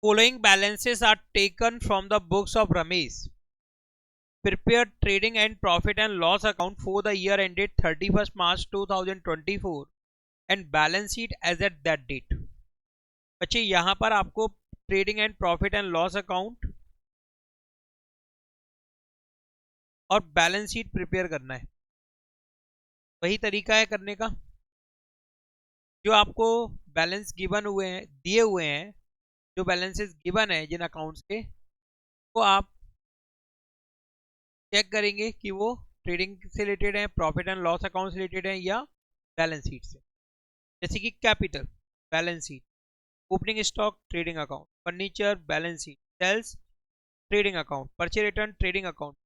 Following balances are taken from the books of Ramesh. Prepared trading and profit and loss account for the year ended 31st March 2024 and balance sheet as at that date. बच्चे यहां पर आपको trading and profit and loss account और balance sheet prepare करना है। वही तरीका है करने का जो आपको बैलेंस गिवन हुए हैं, दिए हुए हैं, जो बैलेंसेस गिवन है जिन अकाउंट्स के, वो आप चेक करेंगे कि वो ट्रेडिंग से रिलेटेड है, प्रॉफिट एंड लॉस अकाउंट से रिलेटेड है या बैलेंस शीट से। जैसे कि capital balance sheet, opening stock trading account, furniture balance sheet, sales trading account, purchase return trading account,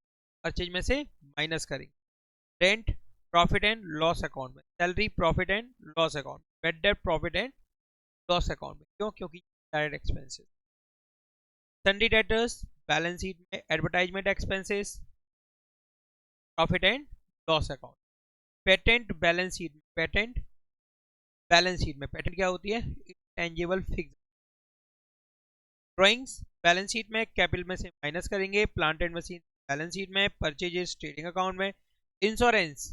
purchase में से माइनस करेंगे, rent profit and loss account में, salary profit and loss account, bad debt profit and loss account में। क्यों? क्योंकि direct expenses. Sundry debtors balance sheet में, advertisement expenses profit and loss account. Patent balance sheet में, patent balance sheet में, patent क्या होती है? Intangible fix. Drawings balance sheet में, कैपिटल में से माइनस करेंगे, plant and machine balance sheet में, परचेजेस ट्रेडिंग अकाउंट में, insurance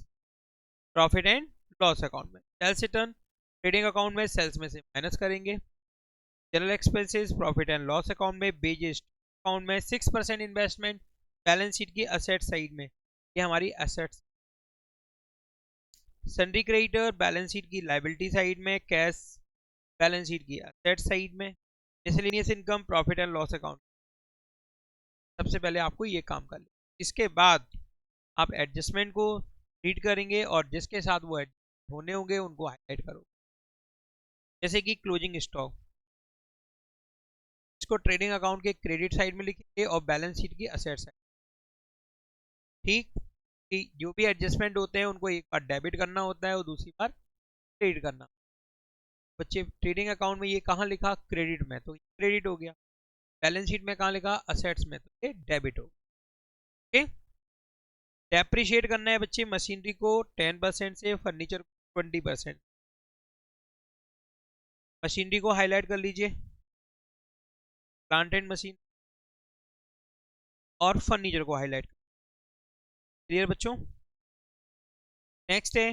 profit and loss account में, सेल्स रिटर्न ट्रेडिंग अकाउंट में, सेल्स में से माइनस करेंगे, general expenses profit and loss account में, बेजेस अकाउंट में, 6% इन्वेस्टमेंट बैलेंस शीट की असेट साइड में, ये हमारी असेट्स। सन्डी क्रेडिटर बैलेंस शीट की लायबिलिटी साइड में, कैश बैलेंस शीट की असेट साइड में, miscellaneous income profit and loss account. सबसे पहले आपको ये काम कर ले, इसके बाद आप एडजस्टमेंट को रीड करेंगे और जिसके साथ वो होने होंगे उनको हाईलाइट करो। जैसे कि क्लोजिंग स्टॉक, इसको ट्रेडिंग अकाउंट के क्रेडिट साइड में लिखेंगे और बैलेंस शीट की असेट साइड। ठीक, कि जो भी एडजस्टमेंट होते हैं उनको एक बार डेबिट करना होता है और दूसरी बार क्रेडिट करना। बच्चे ट्रेडिंग अकाउंट में ये कहाँ लिखा? क्रेडिट में, तो क्रेडिट हो गया। बैलेंस शीट में कहाँ लिखा? असेट्स में, तो ये डेबिट हो गया। डेप्रिशिएट करना है बच्चे मशीनरी को 10% से, फर्नीचर को 20%। मशीनरी को हाईलाइट कर लीजिए, प्लांट एंड मशीन, और फर्नीचर को हाईलाइट। क्लियर बच्चों? नेक्स्ट है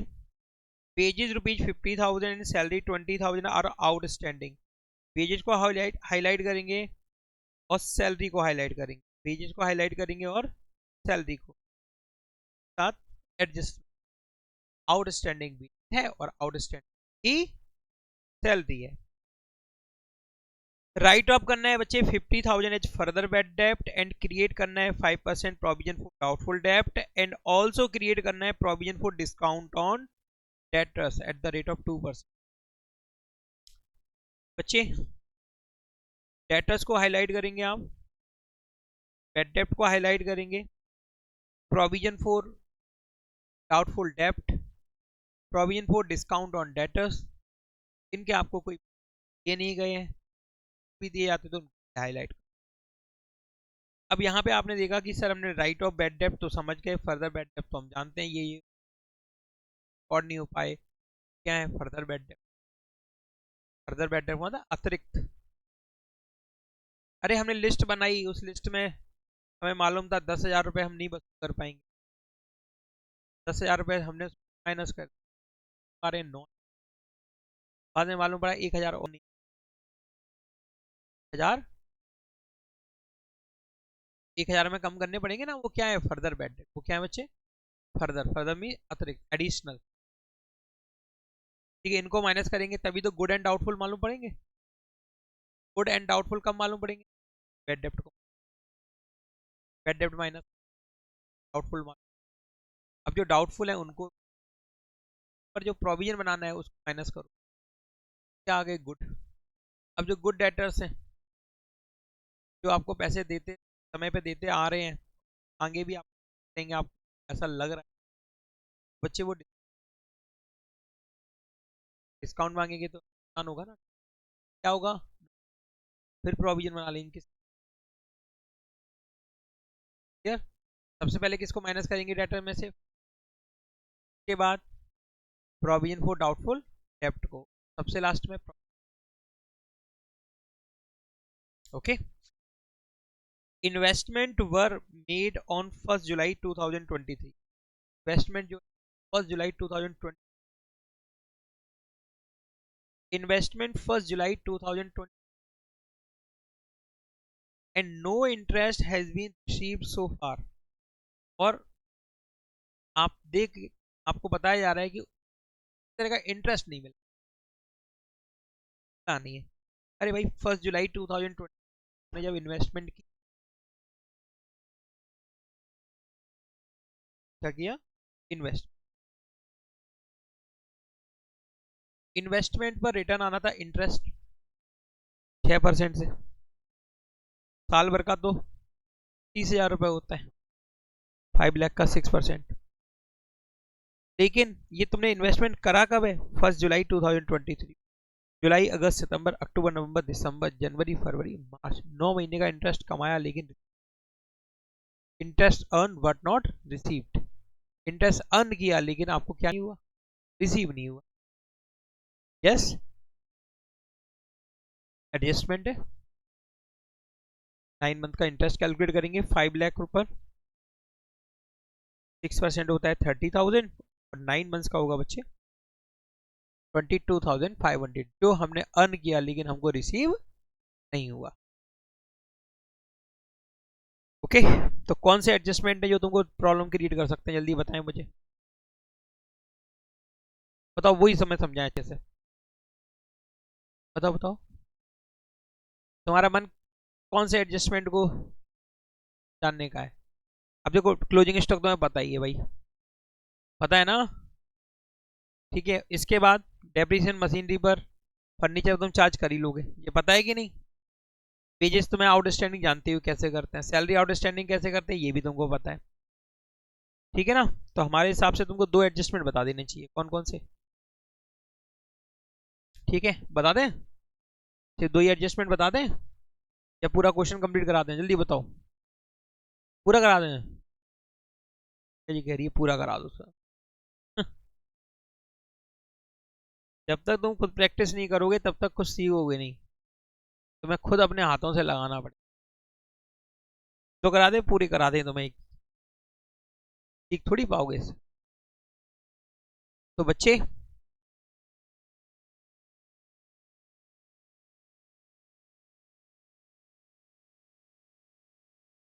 wages ₹50,000 and salary 20,000 are outstanding. Wages को हाईलाइट करेंगे और सैलरी को हाईलाइट करेंगे, वेजेस को हाईलाइट करेंगे और सैलरी को साथ एडजस्ट। आउटस्टैंडिंग भी है और आउटस्टैंडिंग ही सैलरी है। राइट ऑफ करना है बच्चे 50,000 एज फर्दर बैड डेप्ट एंड क्रिएट करना है 5% प्रोविजन फॉर डाउटफुल डेप्ट एंड ऑल्सो क्रिएट करना है provision for discount on debtors at the rate of 2%। बच्चे डेटर्स को हाईलाइट करेंगे आप, बैड डेप्ट को हाईलाइट करेंगे, प्रोविजन फॉर डाउटफुल डेप्ट, provision for discount on debtors, इनके आपको कोई ये नहीं गए हैं, भी दिए जाते तो हाईलाइट। अब यहाँ पे आपने देखा कि सर हमने राइट ऑफ बैड डेप्ट तो समझ गए, फर्दर बैड डेप्ट तो हम जानते हैं ये और नहीं हो पाए। क्या है फर्दर बैड डेप्ट? फर्दर बैड डेप्ट मतलब अतिरिक्त। अरे हमने लिस्ट बनाई, उस लिस्ट में हमें मालूम था 10,000 रुपये हम नहीं वसूल कर पाएंगे, 10,000 रुपये हमने माइनस कर पा रहे 9, बाद में मालूम पड़ा 1,000 और नहीं, 1,000 में कम करने पड़ेंगे ना, वो क्या है? फर्दर बैड डेप्ट। वो क्या है बच्चे? फर्दर, फर्दर मीन अतिरिक्त, एडिशनल। ठीक है, इनको माइनस करेंगे तभी तो गुड एंड डाउटफुल मालूम पड़ेंगे। गुड एंड डाउटफुल कब मालूम पड़ेंगे? बैड डेप्ट को, बैड डेप्ट माइनस डाउटफुल मालूम। अब जो डाउटफुल है उनको, पर जो प्रोविजन बनाना है उसको माइनस करो, क्या आ गए? गुड। अब जो गुड डेटर्स हैं, जो आपको पैसे देते समय पे देते आ रहे हैं, आगे भी आप देंगे, आप ऐसा लग रहा है, बच्चे वो डिस्काउंट मांगेंगे तो नुकसान होगा ना। क्या होगा? फिर प्रोविजन बना लेंगे किस। क्लियर? सबसे पहले किसको माइनस करेंगे डेटर में से? के बाद प्रोविजन फॉर डाउटफुल डेप्ट को, सबसे लास्ट में okay. Investment were made on 1 July 2023। Investment जो 1 July 2020, investment 1 July 2020 and no interest has been received so far. और आप देख, आपको बताया जा रहा है कि इस तरह का इंटरेस्ट नहीं मिला, नहीं है। अरे भाई 1 जुलाई 2020 में जब इन्वेस्टमेंट किया, इन्वेस्ट इन्वेस्टमेंट पर रिटर्न आना था इंटरेस्ट 6% से, साल भर का तो 30,000 रुपये होता है, 5 लाख का 6%। लेकिन ये तुमने इन्वेस्टमेंट करा कब है? 1 जुलाई 2023। जुलाई, अगस्त, सितंबर, अक्टूबर, नवंबर, दिसंबर, जनवरी, फरवरी, मार्च, 9 महीने का इंटरेस्ट कमाया, लेकिन interest earn but not received. Interest earn किया लेकिन आपको क्या नहीं हुआ? रिसीव नहीं हुआ। यस, एडजस्टमेंट है। 9 मंथ का इंटरेस्ट कैलकुलेट करेंगे, 5 लाख रुपए, 6% होता है 30,000, और 9 मंथ्स का होगा बच्चे 22,500, जो हमने अर्न किया लेकिन हमको रिसीव नहीं हुआ। ओके, तो कौन से एडजस्टमेंट है जो तुमको प्रॉब्लम क्रिएट कर सकते हैं? जल्दी बताएं मुझे, बताओ, वही समय समझाएं अच्छे से, बताओ बताओ, तुम्हारा मन कौन से एडजस्टमेंट को जानने का है? अब देखो, क्लोजिंग स्टॉक तुम्हें पता ही है भाई, पता है ना? ठीक है, इसके बाद डेप्रिसिएशन मशीनरी पर, फर्नीचर तुम चार्ज कर ही लोगे, ये पता है कि नहीं? वेजेस तुम्हें आउटस्टैंडिंग जानते हो कैसे करते हैं, सैलरी आउटस्टैंडिंग कैसे करते हैं ये भी तुमको पता है, ठीक है ना? तो हमारे हिसाब से तुमको 2 एडजस्टमेंट बता देने चाहिए, कौन कौन से? ठीक है, बता दें? सिर्फ 2 ही एडजस्टमेंट बता दें या पूरा क्वेश्चन कंप्लीट करा दें? जल्दी बताओ, पूरा करा दें? ये कह रही है पूरा करा दो सर। जब तक तुम खुद प्रैक्टिस नहीं करोगे तब तक कुछ सीखोगे नहीं, तुम्हें खुद अपने हाथों से लगाना पड़ेगा। तो करा दे, पूरी करा दे, तुम्हें सीख थोड़ी पाओगे इससे। तो बच्चे,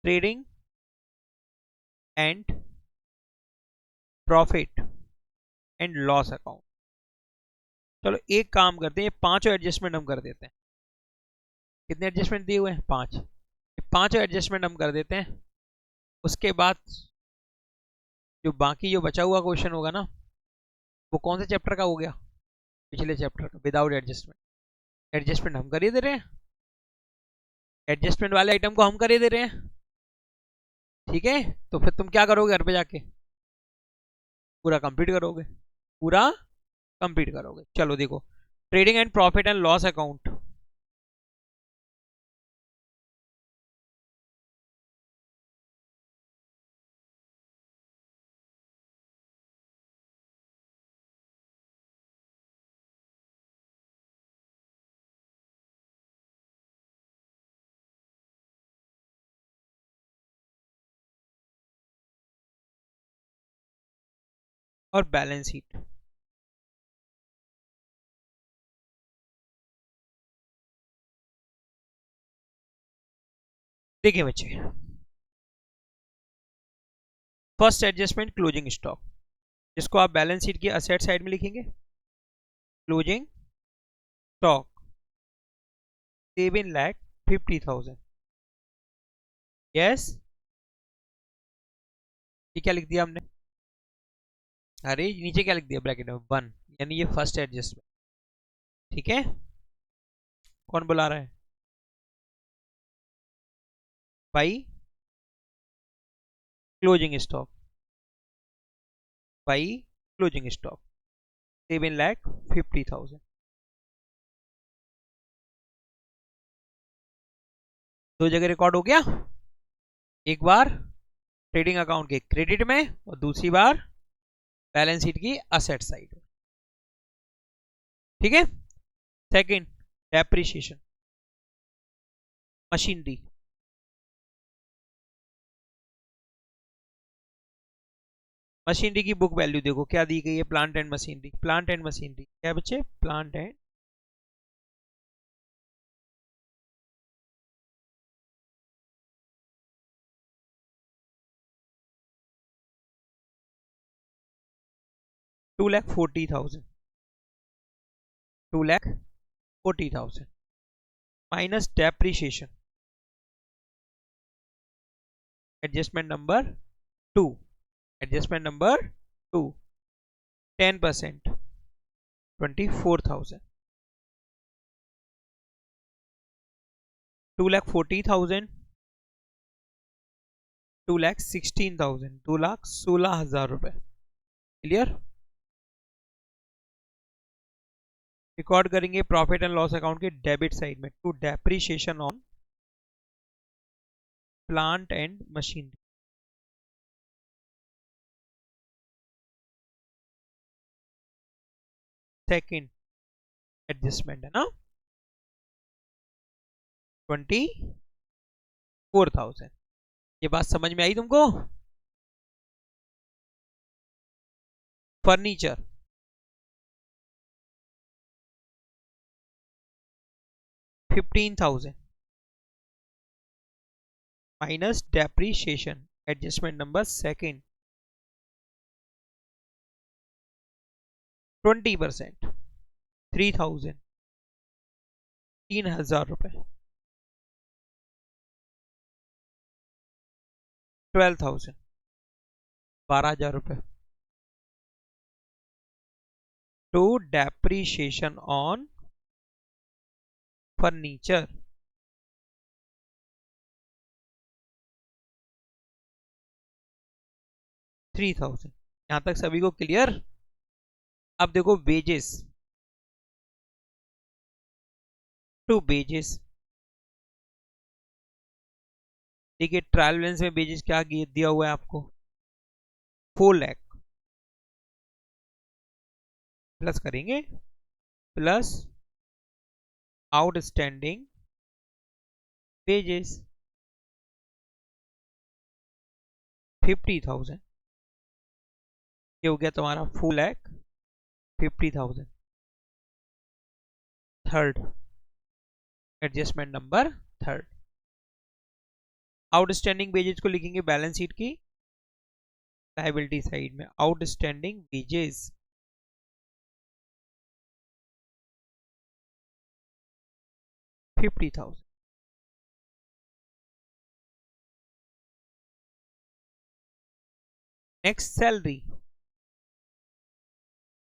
trading and profit and loss account, चलो एक काम करते हैं, ये पांचों एडजस्टमेंट हम कर देते हैं। कितने एडजस्टमेंट दिए हुए हैं? 5। पांचों एडजस्टमेंट हम कर देते हैं। उसके बाद जो बाकी जो बचा हुआ क्वेश्चन होगा ना, वो कौन से चैप्टर का हो गया? पिछले चैप्टर का, विदाउट एडजस्टमेंट। एडजस्टमेंट हम कर ही दे रहे हैं, एडजस्टमेंट वाले आइटम को हम कर ही दे रहे हैं, ठीक है? तो फिर तुम क्या करोगे घर पे जाके? पूरा कंप्लीट करोगे, पूरा कंप्लीट करोगे। चलो देखो, trading and profit and loss account, और बैलेंस शीट। देखिए बच्चे, फर्स्ट एडजस्टमेंट क्लोजिंग स्टॉक, जिसको आप बैलेंस शीट की असेट साइड में लिखेंगे, क्लोजिंग स्टॉक 7,50,000। यस, ये क्या लिख दिया हमने? अरे नीचे क्या लिख दिया ब्रैकेट में? 1, यानी ये फर्स्ट एडजस्टमेंट, ठीक है? कौन बुला रहा है भाई? क्लोजिंग स्टॉक भाई, क्लोजिंग स्टॉक 7,50,000। दो जगह रिकॉर्ड हो गया, एक बार ट्रेडिंग अकाउंट के क्रेडिट में और दूसरी बार बैलेंस शीट की असेट साइड, ठीक है? सेकंड, डेप्रिसिएशन, मशीनरी, मशीनरी की बुक वैल्यू देखो क्या दी गई है, plant and machinery, plant and machinery क्या है बच्चे, plant and 2,40,000, 2,40,000 minus depreciation, adjustment number 2, adjustment number 2, 10%, 24,000, 2,40,000, 2,16,000, 2,16,000 रुपए। क्लियर। रिकॉर्ड करेंगे प्रॉफिट एंड लॉस अकाउंट के डेबिट साइड में to depreciation on plant and machinery. Second adjustment है ना, 24,000। ये बात समझ में आई तुमको। Furniture, $15,000 minus depreciation, adjustment number second, 20%, 3,000, 3,000 रुपए, 12,000, 12,000 रुपए टू डेप्रिसिएशन ऑन फर्नीचर। $3,000। यहां तक सभी को क्लियर। अब देखो वेजेस, टू वेजेस, देखिए ट्रायल बैलेंस में वेजेस क्या दिया हुआ है आपको, 4 लाख प्लस करेंगे, प्लस आउटस्टैंडिंग वेजेस 50,000, ये हो गया तुम्हारा 4,50,000। Third adjustment number third, outstanding wages को लिखेंगे बैलेंस शीट की लायबिलिटी साइड में, outstanding wages 50,000। Next salary,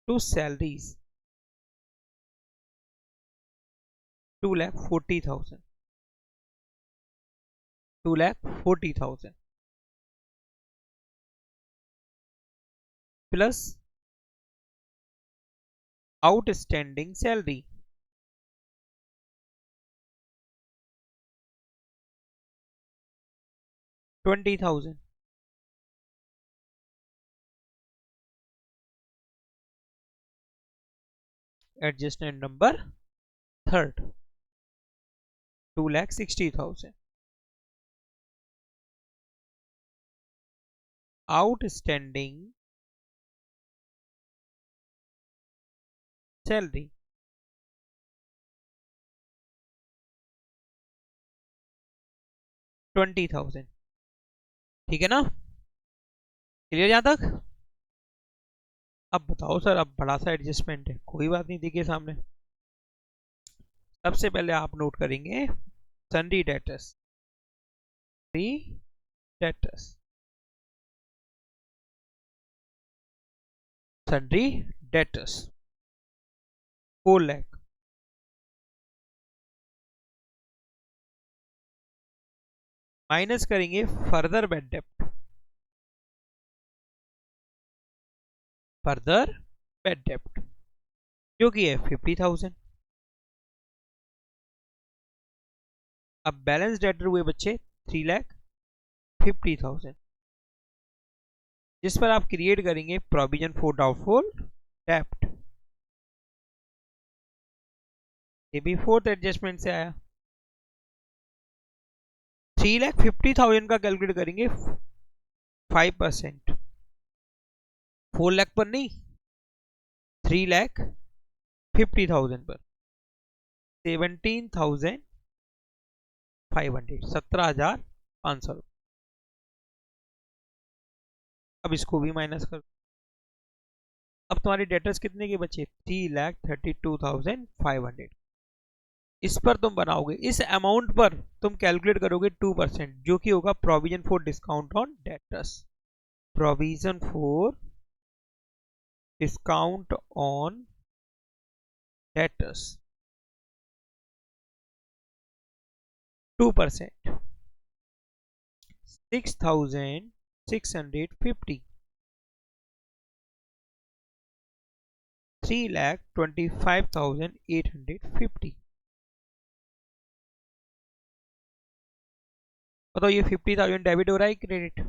to salaries 2,40,000, 2,40,000 plus outstanding salary 20,000, adjustment number third 2,60,000, outstanding salary 20,000। ठीक है ना, क्लियर यहां तक। अब बताओ सर, अब बड़ा सा एडजस्टमेंट है, कोई बात नहीं, देखिए सामने सबसे पहले आप नोट करेंगे सन्डी debtors, debtors, सन्डी debtors 4 lakh minus करेंगे फर्दर बेड डेप्ट, फर्दर बेड डेप्ट जो कि है 50,000। अब बैलेंस डेटर हुए बच्चे 3,50,000, जिस पर आप क्रिएट करेंगे प्रोविजन फॉर डाउटफुल डेप्ट, ये भी फोर्थ एडजस्टमेंट से आया। 3,50,000 का कैलकुलेट करेंगे 5%, 4 लाख पर नहीं, 3,50,000 पर 17,500, 17,500। अब इसको भी माइनस कर, अब तुम्हारे डेटर्स कितने के बचे, 3,32,500। इस पर तुम बनाओगे, इस अमाउंट पर तुम कैलकुलेट करोगे 2%, जो कि होगा provision for discount on debtors. Provision for discount on debtors 2%, 6,650, 3,25,850। बताओ ये 50,000 डेबिट हो रहा है क्रेडिट?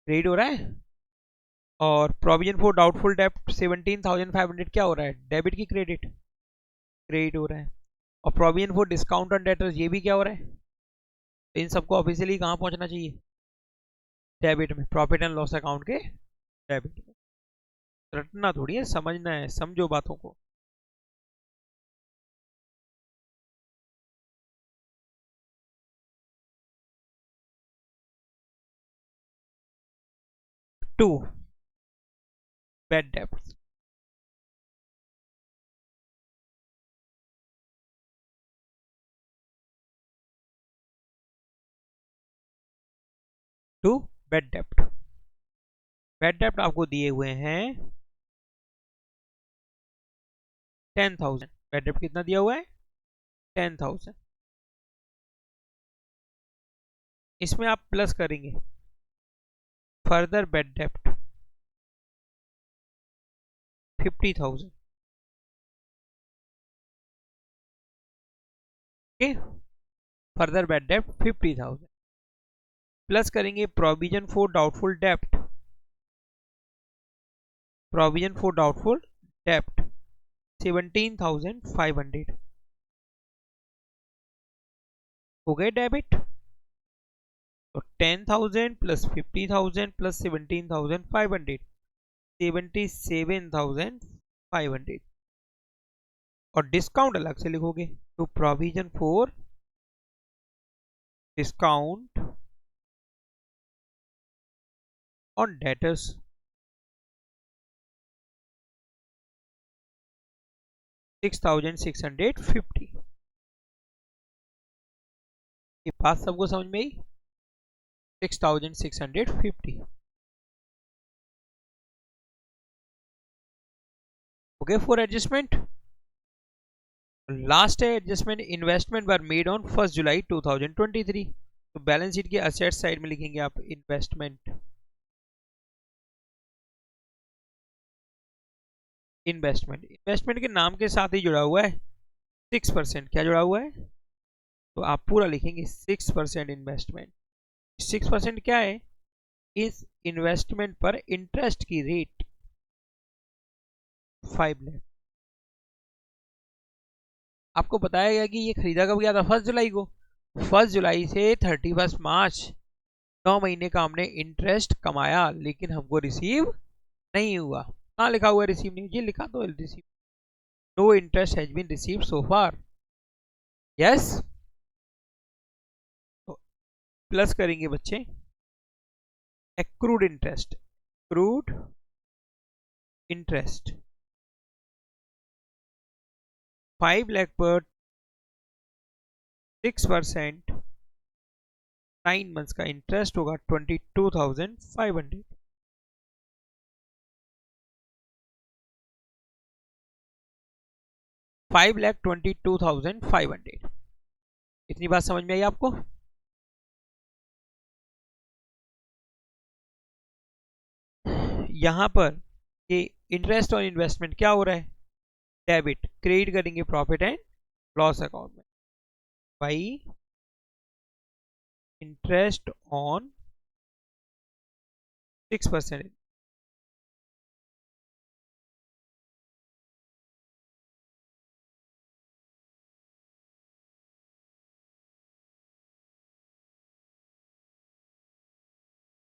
क्रेडिट हो रहा है। और प्रोविजन फॉर डाउटफुल डेब्ट 17,500 क्या हो रहा है, डेबिट की क्रेडिट? क्रेडिट हो रहा है। और provision for discount on debtors ये भी क्या हो रहा है? तो इन सबको ऑफिशियली कहाँ पहुंचना चाहिए, डेबिट में, प्रॉफिट एंड लॉस अकाउंट के डेबिट में। रटना थोड़ी है, समझना है, समझो बातों को। Two, bad debts. Two, bad डेब्ट। बैड डेब्ट आपको दिए हुए हैं 10,000। बैड डेब्ट कितना दिया हुआ है, 10,000। इसमें आप प्लस करेंगे फर्दर बैड डेब्ट 50,000। ओके, फर्दर बैड डेब्ट 50,000 प्लस करेंगे प्रोविजन फॉर डाउटफुल डेब्ट, प्रोविजन फॉर डाउटफुल डेब्ट 17,500 हो गए डेबिट। तो 10,000 प्लस 50,000 प्लस 17,500, 77,500। और डिस्काउंट अलग से लिखोगे, तो provision for discount on debtors 6,650। ये बात सबको समझ में आई, 6,650। ओके, फॉर एडजस्टमेंट लास्ट है adjustment, investment were made on 1 July 2023। तो बैलेंस शीट के असेट साइड में लिखेंगे आप इन्वेस्टमेंट। इन्वेस्टमेंट, इन्वेस्टमेंट के नाम के साथ ही जुड़ा हुआ है 6%। क्या जुड़ा हुआ है, तो आप पूरा लिखेंगे 6% इन्वेस्टमेंट। 6% क्या है, इस इन्वेस्टमेंट पर इंटरेस्ट की रेट 5 लाख। आपको बताया गया कि ये खरीदा कब गया था, 1 जुलाई को। 1 जुलाई से 31 मार्च 9 महीने का हमने इंटरेस्ट कमाया, लेकिन हमको रिसीव नहीं हुआ। कहाँ लिखा हुआ है रिसीव नहीं, ये लिखा तो receive, no interest has been received so far. Yes, plus करेंगे बच्चे accrued interest, accrued interest 5 lakh पर 6%, 9 मंथ्स का इंटरेस्ट होगा 22,500। 5,22,500। इतनी बात समझ में आई आपको? यहां पर ये इंटरेस्ट और इन्वेस्टमेंट क्या हो रहा है, डेबिट, क्रेडिट करेंगे प्रॉफिट एंड लॉस अकाउंट में बाई इंटरेस्ट ऑन 6%।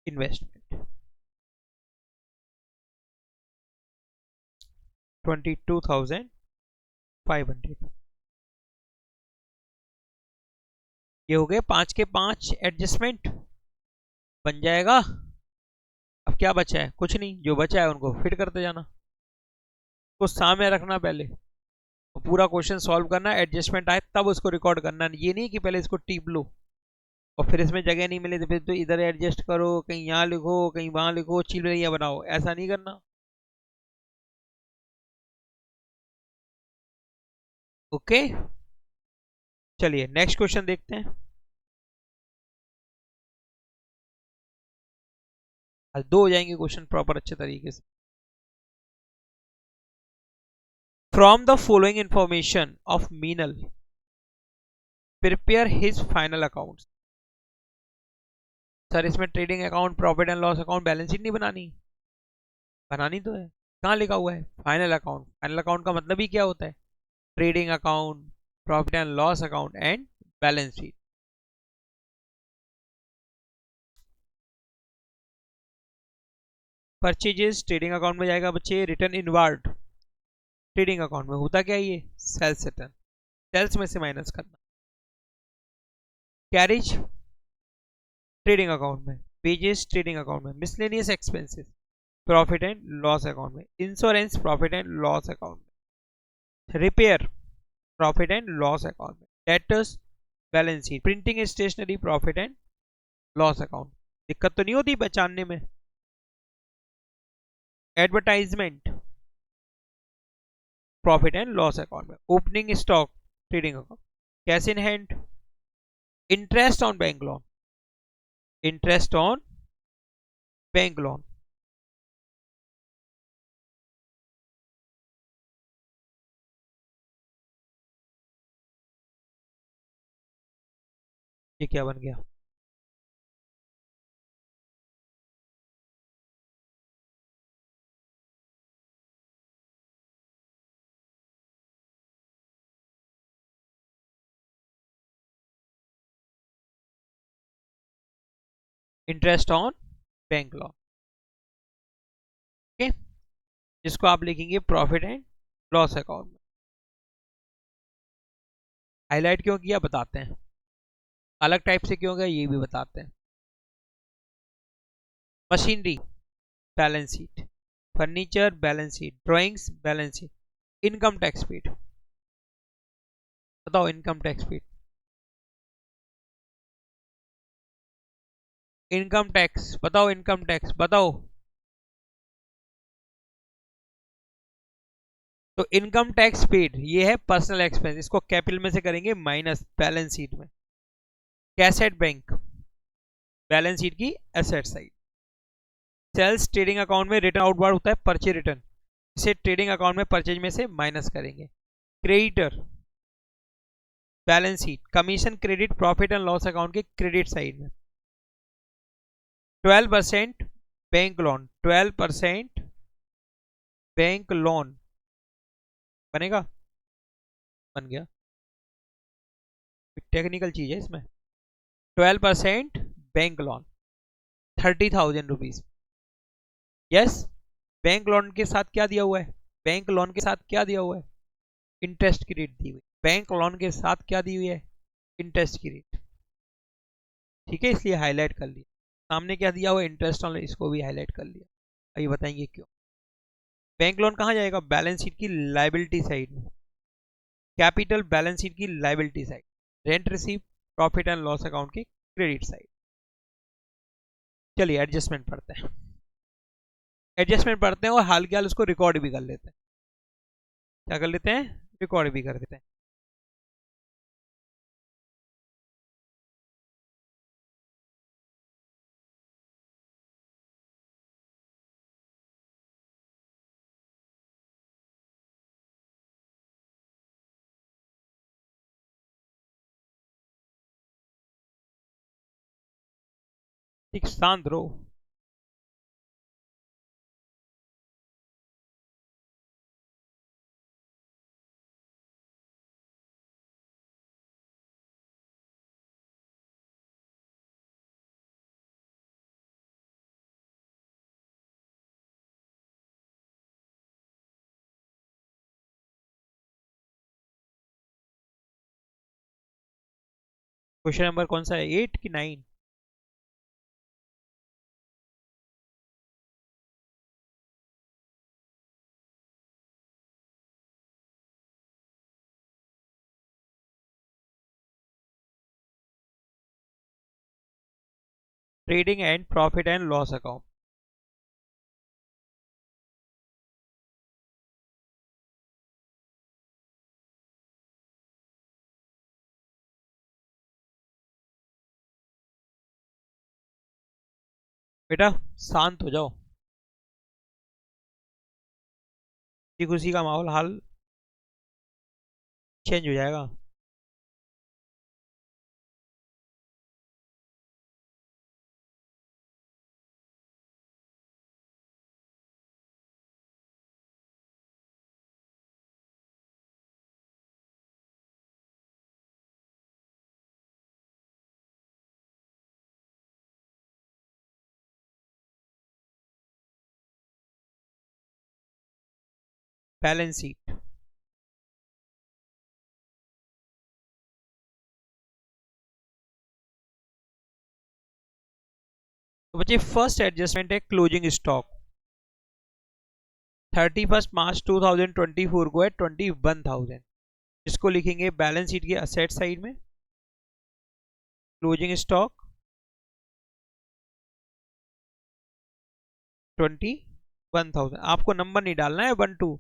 इन्वेस्टमेंट 22,500। ये हो गए 5 के 5 एडजस्टमेंट। बन जाएगा। अब क्या बचा है? कुछ नहीं, जो बचा है उनको फिट करते जाना। तो सामने रखना पहले, तो पूरा क्वेश्चन सॉल्व करना, एडजस्टमेंट आए तब उसको रिकॉर्ड करना। ये नहीं कि पहले इसको टीप लो और फिर इसमें जगह नहीं मिले तो फिर तो इधर एडजस्ट करो, कहीं यहाँ लिखो कहीं वहां लिखो, चिलरिया बनाओ, ऐसा नहीं करना। ओके, चलिए नेक्स्ट क्वेश्चन देखते हैं। आज दो हो जाएंगे क्वेश्चन प्रॉपर अच्छे तरीके से। From the following information of Meenal prepare his final account. Sir इसमें trading account, profit and loss account, balance sheet नहीं बनानी? बनानी तो है। कहाँ लिखा हुआ है फाइनल अकाउंट? फाइनल अकाउंट का मतलब ही क्या होता है? Trading account, profit and loss account and balance sheet. Purchases trading account में जाएगा बच्चे। रिटर्न इनवार्ड ट्रेडिंग अकाउंट में होता क्या है? ये सेल्स रिटर्न, सेल्स में से माइनस करना। कैरिज ट्रेडिंग अकाउंट में, पेजेस ट्रेडिंग अकाउंट में, miscellaneous expenses profit and loss account में, insurance profit and loss account में, repair profit and loss account में, debtors balance sheet, printing stationery profit and loss account. दिक्कत तो नहीं होती पहचानने में? Advertisement profit and loss account में, opening stock trading account, cash in hand, interest on bank loan, interest on bank loan. ये क्या बन गया? Interest on bank loan. Okay, जिसको आप लिखेंगे प्रॉफिट एंड लॉस अकाउंट में। हाईलाइट क्यों किया बताते हैं, अलग टाइप से क्यों गया ये भी बताते हैं। Machinery balance sheet, furniture balance sheet, drawings balance sheet, income tax paid. बताओ income tax paid, income tax बताओ, इनकम टैक्स बताओ। तो इनकम टैक्स पेड ये है पर्सनल एक्सपेंस, इसको कैपिटल में से करेंगे माइनस बैलेंस शीट में। कैसेट बैंक बैलेंस शीट की asset side. Sales trading account में रिटर्न आउटवर्ड होता है परचेज रिटर्न, इसे ट्रेडिंग अकाउंट में परचेज में से माइनस करेंगे। Creditor balance sheet, commission credit profit and loss account के क्रेडिट साइड में। 12% बैंक लोन, 12% बैंक लोन बनेगा? बन गया। टेक्निकल चीज है इसमें। 12% bank loan, 30,000 rupees. Yes, bank loan के साथ क्या दिया हुआ है? बैंक लोन के साथ क्या दिया हुआ है? इंटरेस्ट की रेट दी हुई। बैंक लोन के साथ क्या दी हुई है? इंटरेस्ट की रेट। ठीक है, इसलिए हाईलाइट कर लिया। सामने क्या दिया हुआ है? इंटरेस्ट ऑन, इसको भी हाईलाइट कर लिया। अभी बताएंगे क्यों। बैंक लोन कहाँ जाएगा? बैलेंस शीट की लाइबिलिटी साइड में। कैपिटल बैलेंस शीट की liability side. Rent receive profit and loss account की क्रेडिट साइड। चलिए एडजस्टमेंट पढ़ते हैं, एडजस्टमेंट पढ़ते हैं और हाल के हाल उसको रिकॉर्ड भी कर लेते हैं। क्या कर लेते हैं? रिकॉर्ड भी कर देते हैं। ठीक, शांत रहो। क्वेश्चन नंबर कौन सा है, 8 कि 9? Trading and profit and loss account. बेटा शांत हो जाओ, खुशी खुशी का माहौल हाल चेंज हो जाएगा। Balance sheet. तो बच्चे फर्स्ट एडजस्टमेंट है क्लोजिंग स्टॉक। 31 मार्च 2024 को है 21,000, इसको लिखेंगे बैलेंस शीट के असेट साइड में। Closing stock 21,000। आपको नंबर नहीं डालना है 1 2,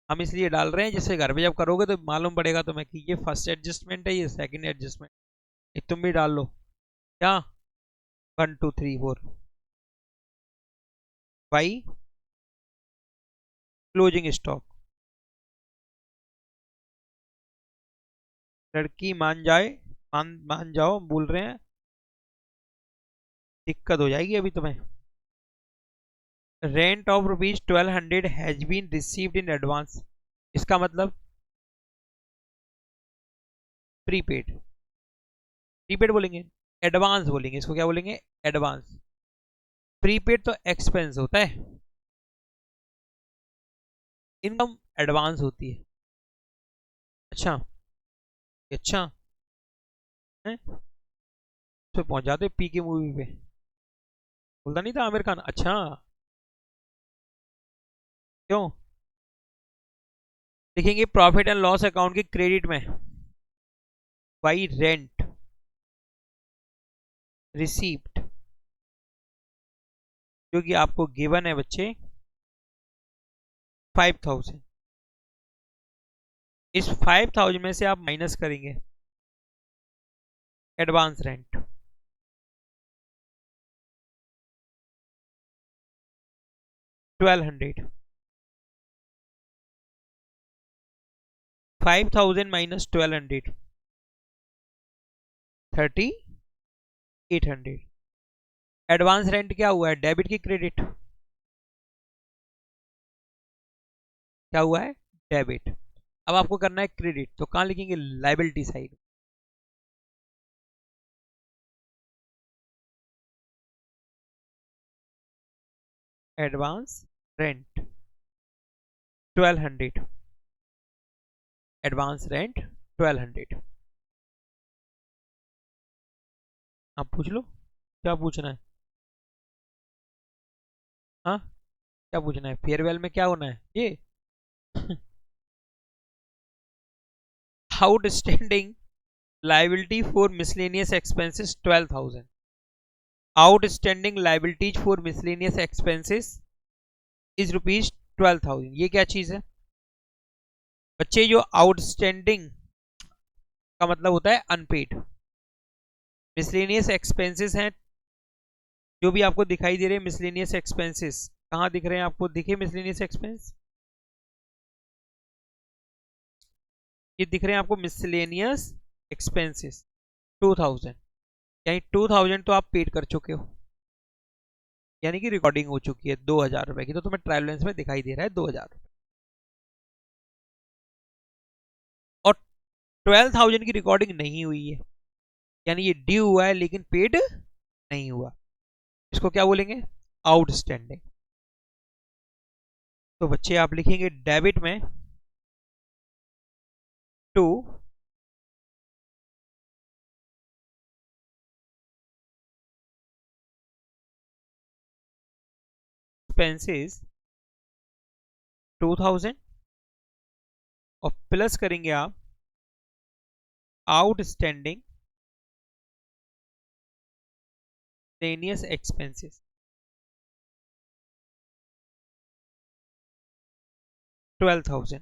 हम इसलिए डाल रहे हैं जिससे घर पे जब करोगे तो मालूम पड़ेगा तुम्हें कि ये फर्स्ट एडजस्टमेंट है, ये सेकंड एडजस्टमेंट। तुम भी डाल लो क्या, 1 2 3 4 बाई क्लोजिंग स्टॉक। लड़की मान जाए, मान जाओ, बोल रहे हैं दिक्कत हो जाएगी अभी तुम्हें। Rent of ₹1200 has been received in advance, इसका मतलब प्रीपेड। प्रीपेड बोलेंगे, एडवांस बोलेंगे, इसको क्या बोलेंगे, एडवांस। प्रीपेड तो एक्सपेंस होता है, इनकम एडवांस होती है। अच्छा, अच्छा है, तो पहुंच जाते पी के मूवी पे, बोलता नहीं था आमिर खान, अच्छा क्यों। लिखेंगे प्रॉफिट एंड लॉस अकाउंट के क्रेडिट में बाई रेंट रिसीप्ट, जो कि आपको गिवन है बच्चे 5,000। इस 5,000 में से आप माइनस करेंगे advance rent, 1200। 5,000 minus 1200, 3800। Advance rent क्या हुआ है, डेबिट की क्रेडिट, क्या हुआ है, डेबिट। अब आपको करना है क्रेडिट, तो कहां लिखेंगे, liability side. Advance rent 1200, advance rent 1200। आप पूछ लो क्या पूछना है। हाँ, क्या पूछना है, फेयरवेल में क्या होना है ये। Outstanding liability for miscellaneous expenses 12,000। Outstanding liabilities for miscellaneous expenses is ₹12,000। ये क्या चीज है बच्चे, जो आउटस्टैंडिंग का मतलब होता है अनपेड, मिसलेनियस एक्सपेंसेस हैं जो भी आपको दिखाई दे रहे हैं। मिसलेनियस एक्सपेंसेस कहाँ दिख रहे हैं आपको, दिखे मिसलेनियस एक्सपेंस, ये दिख रहे हैं आपको मिसलेनियस एक्सपेंसेस 2,000, यानी 2,000 तो आप पेड कर चुके हो, यानी कि रिकॉर्डिंग हो चुकी है 2,000 रुपए की, तो तुम्हें ट्रायल बैलेंस में दिखाई दे रहा है 2,000। और 12,000 की रिकॉर्डिंग नहीं हुई है, यानी ये ड्यू हुआ है लेकिन पेड नहीं हुआ, इसको क्या बोलेंगे, आउटस्टैंडिंग। तो बच्चे आप लिखेंगे डेबिट में टू एक्सपेंसेस 2000 और प्लस करेंगे आप आउटस्टैंडिंग miscellaneous expenses 12,000।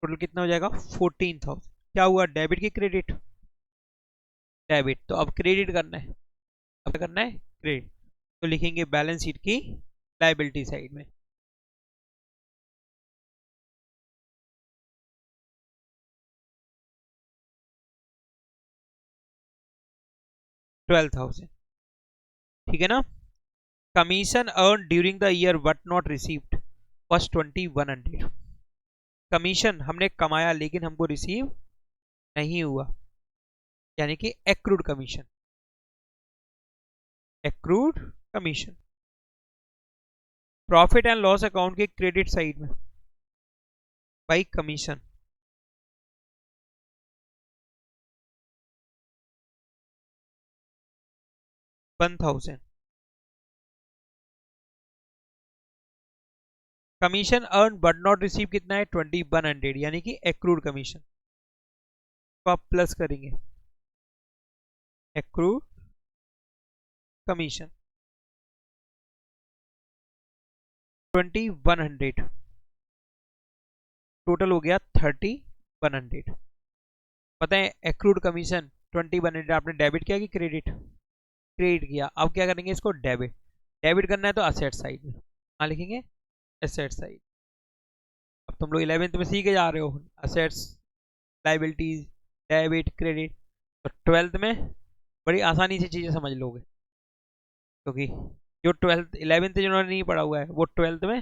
टोटल कितना हो जाएगा 14,000। क्या हुआ, डेबिट की क्रेडिट? डेबिट। तो अब क्रेडिट करना है, अब क्या करना है, क्रेडिट। तो लिखेंगे बैलेंस शीट की लायबिलिटी साइड में 12,000। ठीक है ना। Commission earn during the year but not received first 2100। Commission हमने कमाया लेकिन हमको रिसीव नहीं हुआ, यानी कि accrued commission. Accrued commission profit and loss account के क्रेडिट साइड में by commission 1000। Commission earn but not receive कितना है 2100, यानी कि एक्रूड कमीशन को आप प्लस करेंगे एक्रूड कमीशन 2100, टोटल हो गया 3100। पता है एक्रूड कमीशन 2100 आपने डेबिट किया कि क्रेडिट? क्रेडिट किया। अब क्या करेंगे, इसको डेबिट। डेबिट करना है तो असेट साइड में हाँ लिखेंगे एसेट साइड। अब तुम लोग 11th में सीखे जा रहे हो असेट्स, लाइबिलिटीज, डेबिट, क्रेडिट, तो 12th में बड़ी आसानी से चीज़ें समझ लोगे, क्योंकि जो 12th 11th जिन्होंने नहीं पढ़ा हुआ है वो 12th में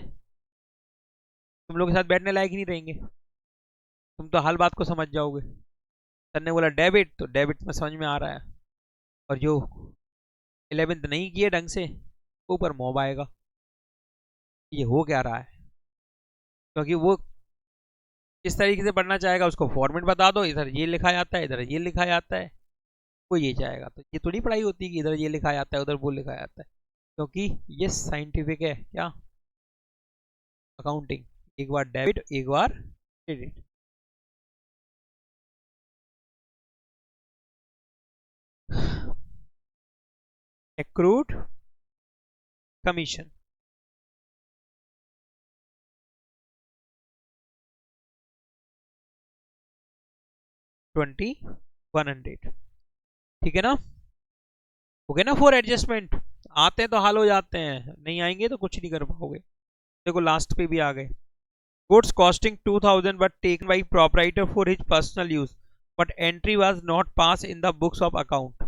तुम लोग के साथ बैठने लायक ही नहीं रहेंगे, तुम तो हर बात को समझ जाओगे। सर ने बोला डेबिट तो डेबिट में समझ में आ रहा है, और जो 11th नहीं किए ढंग से ऊपर मोब आएगा ये हो क्या रहा है, क्योंकि वो इस तरीके से पढ़ना चाहेगा, उसको फॉर्मेट बता दो, इधर ये लिखा जाता है इधर ये लिखा जाता है, वो ये चाहेगा। तो ये थोड़ी पढ़ाई होती है कि इधर ये लिखा जाता है उधर वो लिखा जाता है, क्योंकि ये साइंटिफिक है। क्या? अकाउंटिंग। एक बार डेबिट एक बार क्रेडिट। Accrued commission 2100। ठीक है ना, हो गया ना। फॉर एडजस्टमेंट आते हैं तो हाल हो जाते हैं, नहीं आएंगे तो कुछ नहीं कर पाओगे। देखो लास्ट पे भी आ गए। Goods costing 2000 but taken by proprietor for his personal use but entry was not pass in the books of account.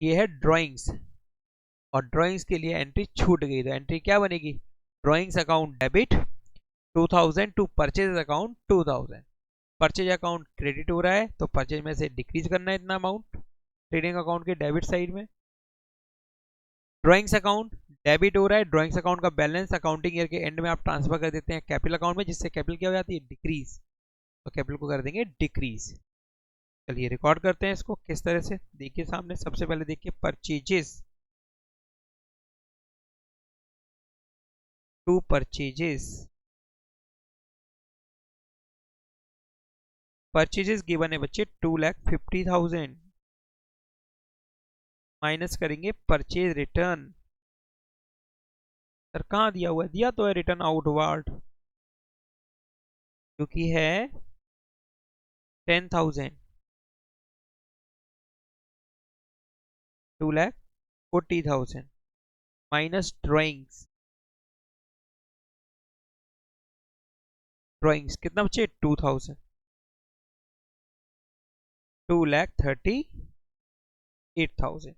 ये है ड्राइंग्स, और ड्राइंग्स के लिए एंट्री छूट गई, तो एंट्री क्या बनेगी, drawings account debit 2000 to purchase account 2000। Purchase account credit हो रहा है तो परचेज में से डिक्रीज करना है इतना अमाउंट ट्रेडिंग अकाउंट के डेबिट साइड में। ड्राइंग्स अकाउंट डेबिट हो रहा है, ड्राइंग्स अकाउंट का बैलेंस अकाउंटिंग ईयर के एंड में आप ट्रांसफर कर देते हैं कैपिटल अकाउंट में, जिससे कैपिटल क्या हो जाती है, डिक्रीज। तो कैपिटल को कर देंगे डिक्रीज। चलिए रिकॉर्ड करते हैं इसको किस तरह से, देखिए सामने। सबसे पहले देखिए purchases to purchases, purchases given है बच्चे 2,50,000 माइनस करेंगे परचेज रिटर्न। सर कहाँ दिया हुआ है, दिया तो है रिटर्न आउटवर्ड जो कि है 10,000, 2,40,000 माइनस ड्राइंग्स। ड्राइंग्स कितना बच्चे 2,000, 2,38,000।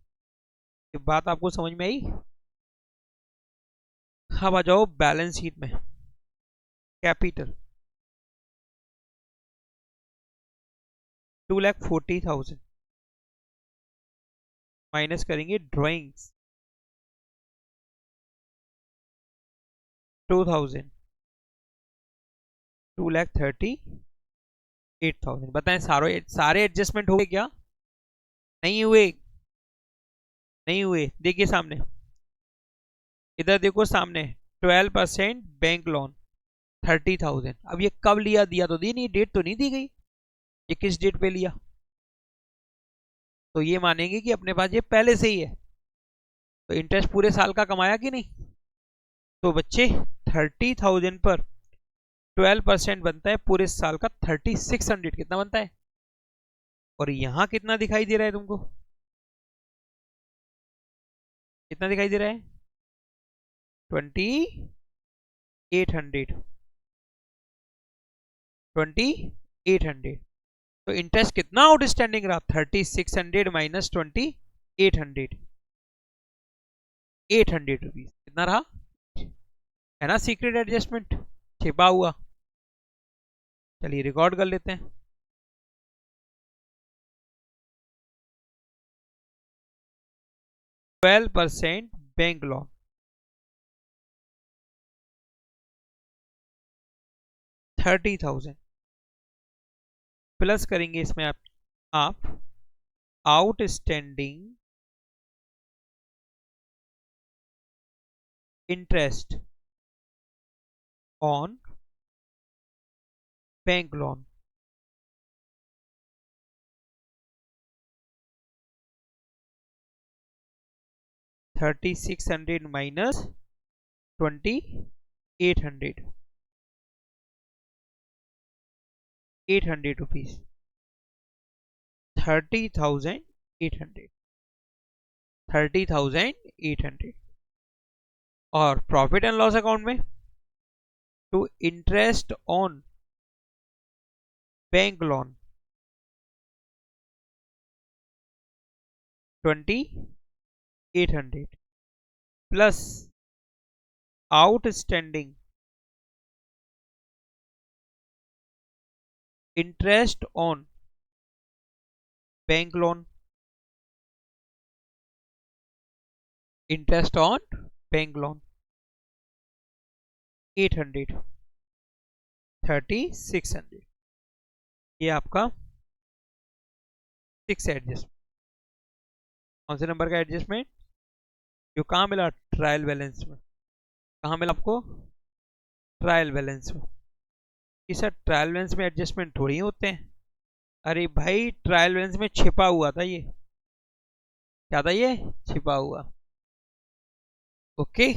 ये बात आपको समझ में आई। अब आ जाओ बैलेंस शीट में। कैपिटल 2,40,000 माइनस करेंगे ड्राइंग्स 2,000, 2,38,000। बताएं सारे एडजस्टमेंट हो गए क्या? नहीं हुए, नहीं हुए, देखिए सामने, इधर देखो सामने, 12% बैंक लोन 30,000। अब ये कब लिया, दिया तो दी नहीं, डेट तो नहीं दी गई, ये किस डेट पे लिया, तो ये मानेंगे कि अपने पास ये पहले से ही है। तो इंटरेस्ट पूरे साल का कमाया कि नहीं, तो बच्चे 30,000 पर 12% बनता है पूरे साल का 3600, कितना बनता है, और यहां कितना दिखाई दे रहा है तुमको, कितना दिखाई दे रहा है, 2800, 2800। तो इंटरेस्ट कितना आउटस्टैंडिंग रहा, 3600 माइनस 2800, 800 रुपीज कितना रहा, है ना सीक्रेट एडजस्टमेंट छिपा हुआ। चलिए रिकॉर्ड कर लेते हैं। 12% बैंक लोन, 30,000 प्लस करेंगे इसमें आप outstanding interest on bank loan, $3600 minus 2800, 800 rupees, 30,800, 30,800। और प्रॉफिट एंड लॉस अकाउंट में to interest on bank loan 2800 plus outstanding interest on bank loan, interest on bank loan 800, 3600। ये आपका 6 एडजस्टमेंट, कौन से नंबर का एडजस्टमेंट, जो कहाँ मिला, ट्रायल बैलेंस में, कहाँ मिला आपको, ट्रायल बैलेंस में। कि सर ट्रायल बैलेंस में एडजस्टमेंट थोड़ी होते हैं, अरे भाई ट्रायल बैलेंस में छिपा हुआ था ये, क्या था ये, छिपा हुआ। ओके।